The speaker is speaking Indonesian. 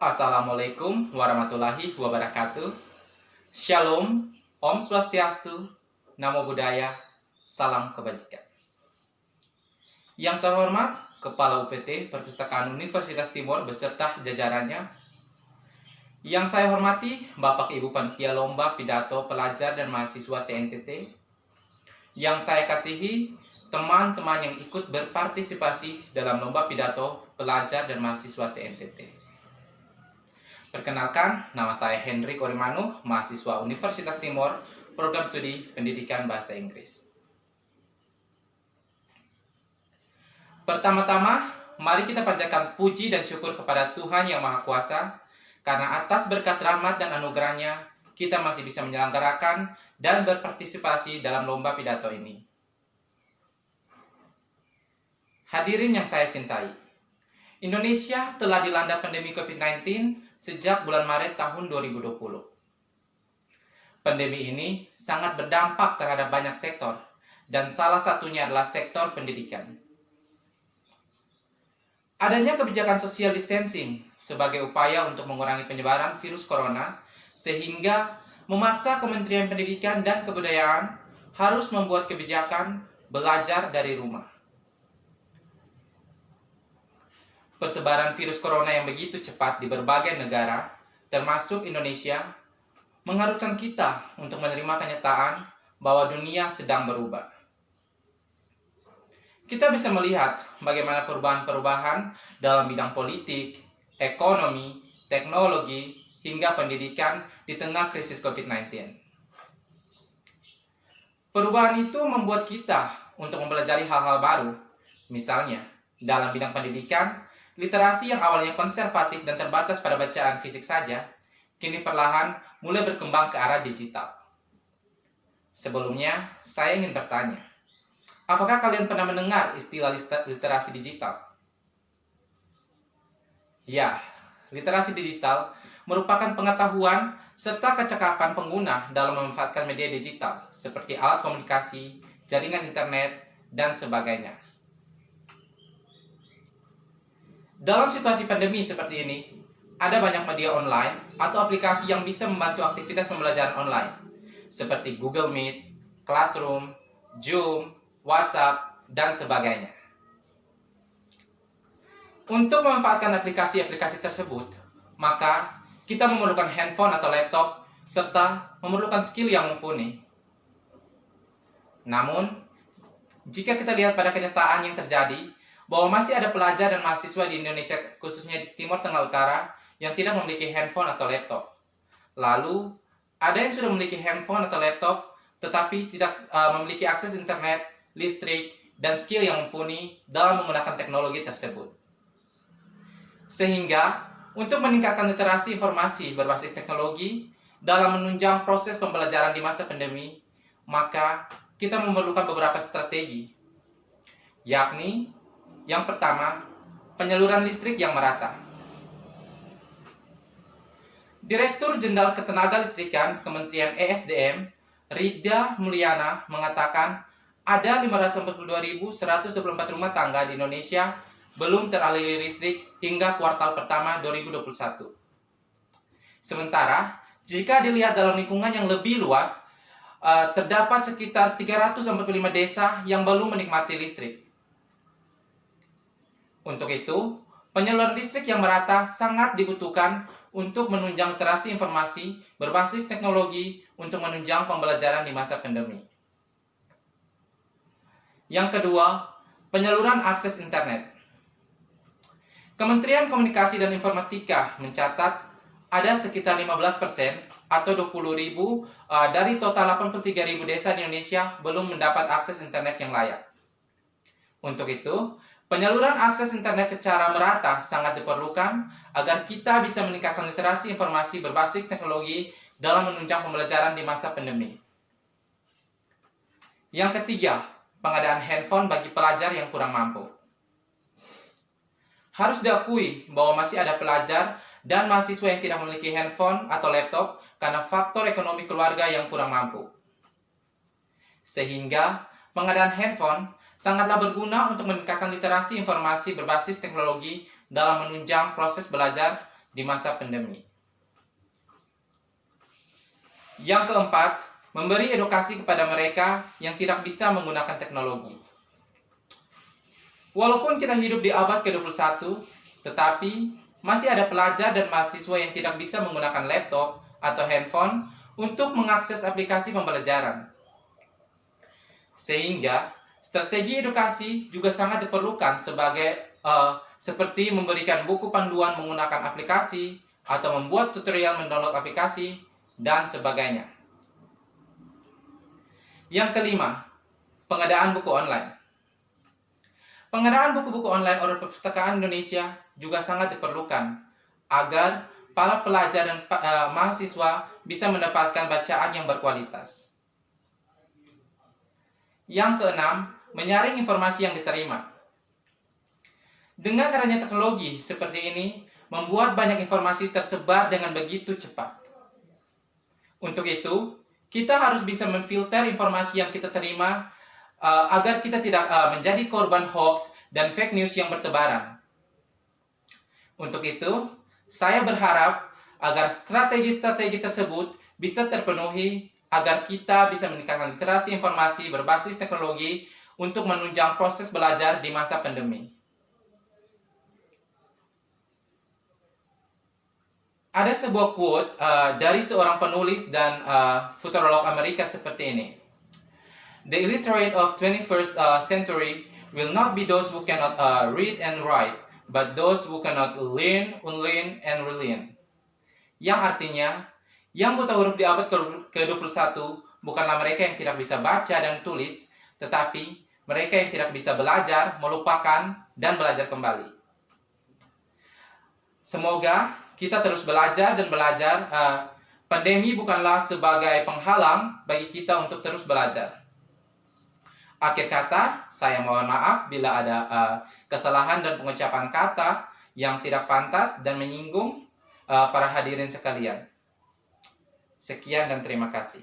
Assalamualaikum warahmatullahi wabarakatuh. Shalom, Om Swastiastu, Namo Buddhaya, Salam Kebajikan. Yang terhormat Kepala UPT Perpustakaan Universitas Timor beserta jajarannya. Yang saya hormati Bapak Ibu Panitia Lomba Pidato Pelajar dan Mahasiswa CNTT. Yang saya kasihi teman-teman yang ikut berpartisipasi dalam Lomba Pidato Pelajar dan Mahasiswa CNTT. Perkenalkan, nama saya Hendrik Orimanu, mahasiswa Universitas Timor, Program Studi Pendidikan Bahasa Inggris. Pertama-tama, mari kita panjatkan puji dan syukur kepada Tuhan Yang Maha Kuasa, karena atas berkat rahmat dan anugerahnya, kita masih bisa menyelenggarakan dan berpartisipasi dalam lomba pidato ini. Hadirin yang saya cintai, Indonesia telah dilanda pandemi COVID-19 sejak bulan Maret tahun 2020. Pandemi ini sangat berdampak terhadap banyak sektor, dan salah satunya adalah sektor pendidikan. Adanya kebijakan social distancing sebagai upaya untuk mengurangi penyebaran virus corona, sehingga memaksa Kementerian Pendidikan dan Kebudayaan harus membuat kebijakan belajar dari rumah. Persebaran virus corona yang begitu cepat di berbagai negara, termasuk Indonesia, mengharuskan kita untuk menerima kenyataan bahwa dunia sedang berubah. Kita bisa melihat bagaimana perubahan-perubahan dalam bidang politik, ekonomi, teknologi, hingga pendidikan di tengah krisis COVID-19. Perubahan itu membuat kita untuk mempelajari hal-hal baru, misalnya dalam bidang pendidikan. Literasi yang awalnya konservatif dan terbatas pada bacaan fisik saja, kini perlahan mulai berkembang ke arah digital. Sebelumnya, saya ingin bertanya, apakah kalian pernah mendengar istilah literasi digital? Ya, literasi digital merupakan pengetahuan serta kecakapan pengguna dalam memanfaatkan media digital, seperti alat komunikasi, jaringan internet, dan sebagainya. Dalam situasi pandemi seperti ini, ada banyak media online atau aplikasi yang bisa membantu aktivitas pembelajaran online, seperti Google Meet, Classroom, Zoom, WhatsApp, dan sebagainya. Untuk memanfaatkan aplikasi-aplikasi tersebut, maka kita memerlukan handphone atau laptop, serta memerlukan skill yang mumpuni. Namun, jika kita lihat pada kenyataan yang terjadi, bahwa masih ada pelajar dan mahasiswa di Indonesia, khususnya di Timur Tengah Utara, yang tidak memiliki handphone atau laptop. Lalu, ada yang sudah memiliki handphone atau laptop, tetapi tidak memiliki akses internet, listrik, dan skill yang mumpuni dalam menggunakan teknologi tersebut. Sehingga, untuk meningkatkan literasi informasi berbasis teknologi dalam menunjang proses pembelajaran di masa pandemi, maka kita memerlukan beberapa strategi, yakni yang pertama, penyaluran listrik yang merata. Direktur Jenderal Ketenagalistrikan Kementerian ESDM, Rida Mulyana, mengatakan ada 542.124 rumah tangga di Indonesia belum teraliri listrik hingga kuartal pertama 2021. Sementara, jika dilihat dalam lingkungan yang lebih luas, terdapat sekitar 345 desa yang belum menikmati listrik. Untuk itu, penyaluran listrik yang merata sangat dibutuhkan untuk menunjang literasi informasi berbasis teknologi untuk menunjang pembelajaran di masa pandemi. Yang kedua, penyaluran akses internet. Kementerian Komunikasi dan Informatika mencatat ada sekitar 15% atau 20.000 dari total 83.000 desa di Indonesia belum mendapat akses internet yang layak. Untuk itu, penyaluran akses internet secara merata sangat diperlukan agar kita bisa meningkatkan literasi informasi berbasis teknologi dalam menunjang pembelajaran di masa pandemi. Yang ketiga, pengadaan handphone bagi pelajar yang kurang mampu. Harus diakui bahwa masih ada pelajar dan mahasiswa yang tidak memiliki handphone atau laptop karena faktor ekonomi keluarga yang kurang mampu. Sehingga pengadaan handphone sangatlah berguna untuk meningkatkan literasi informasi berbasis teknologi dalam menunjang proses belajar di masa pandemi. Yang keempat, memberi edukasi kepada mereka yang tidak bisa menggunakan teknologi. Walaupun kita hidup di abad ke-21, tetapi masih ada pelajar dan mahasiswa yang tidak bisa menggunakan laptop atau handphone untuk mengakses aplikasi pembelajaran. Sehingga, strategi edukasi juga sangat diperlukan seperti memberikan buku panduan menggunakan aplikasi atau membuat tutorial mendownload aplikasi dan sebagainya. Yang kelima, pengadaan buku online. Pengadaan buku-buku online oleh Perpustakaan Indonesia juga sangat diperlukan agar para pelajar dan mahasiswa bisa mendapatkan bacaan yang berkualitas. Yang keenam, menyaring informasi yang diterima. Dengan adanya teknologi seperti ini, membuat banyak informasi tersebar dengan begitu cepat. Untuk itu, kita harus bisa memfilter informasi yang kita terima agar kita tidak menjadi korban hoax dan fake news yang bertebaran. Untuk itu, saya berharap agar strategi-strategi tersebut bisa terpenuhi agar kita bisa meningkatkan literasi informasi berbasis teknologi untuk menunjang proses belajar di masa pandemi. Ada sebuah quote dari seorang penulis dan futurolog Amerika seperti ini. The illiterate of 21st century will not be those who cannot read and write, but those who cannot learn, unlearn, and relearn. Yang artinya, yang buta huruf di abad ke-21 bukanlah mereka yang tidak bisa baca dan tulis, tetapi mereka yang tidak bisa belajar, melupakan, dan belajar kembali. Semoga kita terus belajar dan belajar. Pandemi bukanlah sebagai penghalang bagi kita untuk terus belajar. Akhir kata, saya mohon maaf bila ada kesalahan dan pengucapan kata yang tidak pantas dan menyinggung para hadirin sekalian. Sekian dan terima kasih.